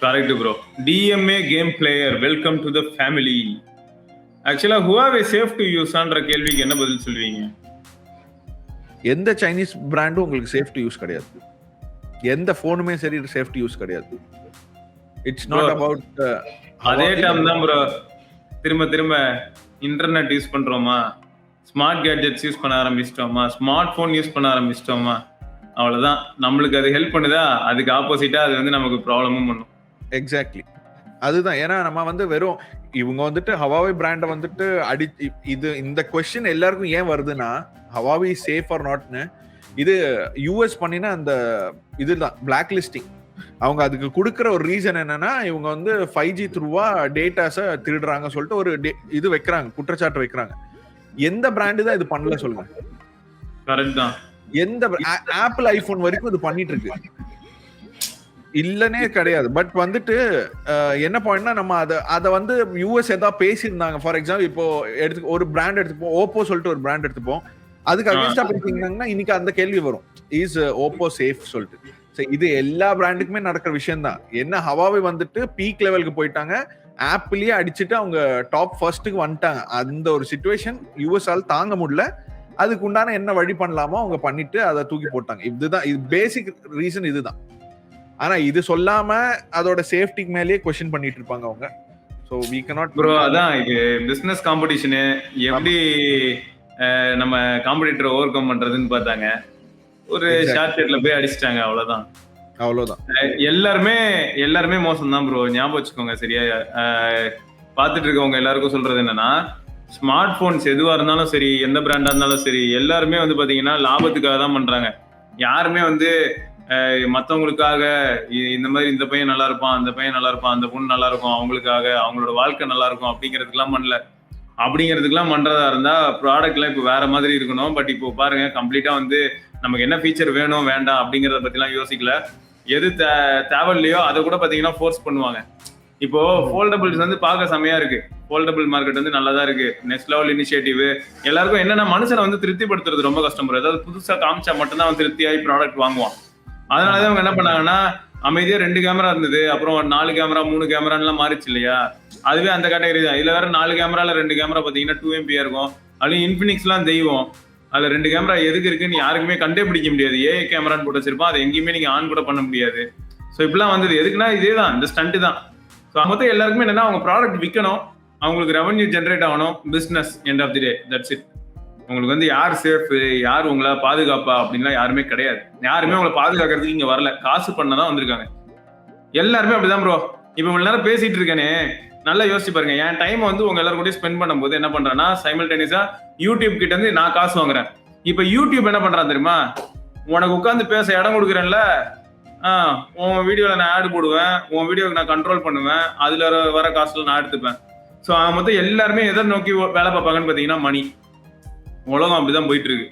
Correct, bro. DMA game player, welcome to the family. Actually, Huawei safe to use ஆன்ற கேள்விக்கு என்ன பதில் சொல்வீங்க? எந்த சைனீஸ் பிராண்டும் உங்களுக்கு சேஃப் டு யூஸ் கிடையாது. எந்த போனுமே சரி சேஃப் டு யூஸ் கிடையாது. இட்ஸ் நாட் அபவுட் அதே டைம் தான் ப்ரோ திரும்ப இன்டர்நெட் யூஸ் பண்றோமா, ஸ்மார்ட் கேட்ஜெட்ஸ் யூஸ் பண்ண ஆரம்பிச்சிட்டோமா, ஸ்மார்ட் போன் யூஸ் பண்ண ஆரம்பிச்சிட்டோமா, அவ்வளவுதான். நம்மளுக்கு அது ஹெல்ப் பண்ணுதா, அதுக்கு ஆப்போசிட்டா அது வந்து நமக்கு ப்ராப்ளமும் பண்ணும். எக்ஸாக்ட்லி அதுதான். ஏன்னா நம்ம வந்து வெறும் இவங்க வந்துட்டு ஹவாவே பிராண்டை வந்துட்டு இது இந்த கொஸ்டின் எல்லாருக்கும் ஏன் வருதுன்னா ஹவாவே சேஃப் ஆர் நாட்னு இது யூஎஸ் பண்ணினா அந்த இதுதான் பிளாக் லிஸ்டிங். அவங்க அதுக்கு கொடுக்குற ஒரு ரீசன் என்னன்னா இவங்க வந்து 5G த்ரூவா டேட்டாஸை திருடுறாங்க சொல்லிட்டு ஒரு இது வைக்கிறாங்க, குற்றச்சாட்டு வைக்கிறாங்க. எந்த பிராண்டு தான் இது பண்ணல சொல்லுங்க? கரெக்ட் தான். எந்த ஆப்பிள் ஐபோன் வரைக்கும் இது பண்ணிட்டு இருக்கு இல்லனே கிடையாது. பட் வந்துட்டு என்ன பாயிண்ட்னா நம்ம அதை வந்து யூஎஸ் ஏதாவது பேசியிருந்தாங்க. ஃபார் எக்ஸாம்பிள் இப்போ ஒரு பிராண்ட் எடுத்துப்போம், ஓப்போ சொல்லிட்டு ஒரு பிராண்ட் எடுத்துப்போம், அதுக்கு அகேன்ஸ்டா பேசியிருந்தாங்கன்னா இன்னைக்கு அந்த கேள்வி வரும், இஸ் ஓப்போ சேஃப் சொல்லிட்டு. இது எல்லா பிராண்டுக்குமே நடக்கிற விஷயம் தான். என்ன ஹவாவே வந்துட்டு பீக் லெவலுக்கு போயிட்டாங்க, ஆப்பிளே அடிச்சுட்டு அவங்க டாப் ஃபர்ஸ்ட்டுக்கு வந்துட்டாங்க. அந்த ஒரு சிச்சுவேஷன் யூஎஸ்ஆல் தாங்க முடியல. அதுக்கு உண்டான என்ன வழி பண்ணலாமோ அவங்க பண்ணிட்டு அதை தூக்கி போட்டாங்க. இதுதான் இது பேசிக் ரீசன் இதுதான். ஆனா இது சொல்லாம அதோட சேஃப்டிக்கு மேலேயே क्वेश्चन பண்ணிட்டு இருப்பாங்க அவங்க. So we cannot bro. அதான் இது பிசினஸ் காம்படிஷன் எப்படி நம்ம காம்படிட்டரை ஓவர் கம் பண்றதுன்னு பார்த்தாங்க. ஒரு ஷார்ட் கட்ல போய் அடிச்சிட்டாங்க, அவ்வளவுதான். எல்லாருமே மோசம் தான் ப்ரோ, ஞாபகம் வச்சுக்கோங்க சரியா. பார்த்துட்டு இருக்கவங்க எல்லாருக்கும் சொல்றது என்னன்னா, ஸ்மார்ட் போன்ஸ் எதுவா இருந்தாலும் சரி, எந்த பிராண்டா இருந்தாலும் சரி, எல்லாருமே வந்து பாத்தீங்கன்னா லாபத்துக்காக தான் பண்றாங்க. யாருமே வந்து மற்றவங்களுக்காக இந்த மாதிரி இந்த பையன் நல்லா இருப்பான், அந்த பையன் நல்லா இருப்பான், அந்த பொண்ணு நல்லா இருக்கும், அவங்களுக்காக அவங்களோட வாழ்க்கை நல்லா இருக்கும் அப்படிங்கிறதுக்கெல்லாம் பண்ணல. அப்படிங்கிறதுக்கெல்லாம் பண்றதா இருந்தா ப்ராடக்ட்லாம் இப்போ வேற மாதிரி இருக்கணும். பட் இப்போ பாருங்க, கம்ப்ளீட்டா வந்து நமக்கு என்ன ஃபீச்சர் வேணும் வேண்டாம் அப்படிங்கறத பத்திலாம் யோசிக்கல. எது தேவையில்லையோ அதை கூட பாத்தீங்கன்னா ஃபோர்ஸ் பண்ணுவாங்க. இப்போ ஃபோல்டபிள்ஸ் வந்து பார்க்க செமையா இருக்கு, ஃபோல்டபிள் மார்க்கெட் வந்து நல்லா தான் இருக்கு. நெக்ஸ்ட் லெவல் இனிஷியேட்டிவ் எல்லாருக்கும் என்னன்னா, மனுஷனை வந்து திருப்திப்படுத்துறது ரொம்ப கஷ்டம். ஏதாவது புதுசா காமிச்சா மட்டும்தான் அவன் திருப்தியாகி ப்ராடக்ட் வாங்குவான். அதனாலதான் அவங்க என்ன பண்ணாங்கன்னா, அமைதியா 2 கேமரா இருந்தது, அப்புறம் 4 கேமரா 3 கேமரான்லாம் மாறிச்சு இல்லையா. அதுவே அந்த கேட்டகரி தான். இதுல வேற 4 கேமரால 2 கேமரா பாத்தீங்கன்னா 2 MP இருக்கும். அதுலயும் இன்ஃபினிக்ஸ்லாம் தெய்வம். அதுல 2 கேமரா எதுக்கு இருக்குன்னு யாருக்குமே கண்டே பிடிக்க முடியாது. ஏஐ கேமரான்னு போட்டு வச்சிருப்பான், அதை எங்கேயுமே நீங்க ஆன் கூட பண்ண முடியாது. ஸோ இப்படிலாம் வந்தது எதுக்குன்னா இதே தான், இந்த ஸ்டண்ட் தான். ஸோ மொத்தம் எல்லாருக்குமே என்னன்னா, அவங்க ப்ராடக்ட் விற்கணும், அவங்களுக்கு ரெவன்யூ ஜென்ரேட் ஆகணும், business end of the day, that's it. உங்களுக்கு வந்து யார் சேஃப், யார் உங்களை பாதுகாப்பா அப்படின்லாம் யாருமே கிடையாது. யாருமே உங்களை பாதுகாக்கிறதுக்கு இங்க வரல, காசு பண்ணதான் வந்திருக்காங்க. எல்லாருமே அப்படிதான் ப்ரோ. இப்ப இவ்வளவு நேரம் பேசிட்டு இருக்கேனே, நல்லா யோசிச்சு பாருங்க. என் டைம் வந்து உங்க எல்லாரும் கூட ஸ்பெண்ட் பண்ணும்போது என்ன பண்றேன்னா, சைமல்டேனியஸா யூடியூப் கிட்ட இருந்து நான் காசு வாங்குறேன். இப்ப யூடியூப் என்ன பண்றான் தெரியுமா, உனக்கு உட்காந்து பேச இடம் கொடுக்குறேன்ல, உன் வீடியோல நான் ஆட் போடுவேன், உன் வீடியோக்கு நான் கண்ட்ரோல் பண்ணுவேன், அதுல வர காசுல நான் எடுத்துப்பேன். ஸோ மொத்தம் எல்லாருமே எதை நோக்கி வேலை பார்ப்பாங்கன்னு பாத்தீங்கன்னா மணி. உலகம் அப்படிதான் போயிட்டு இருக்கு.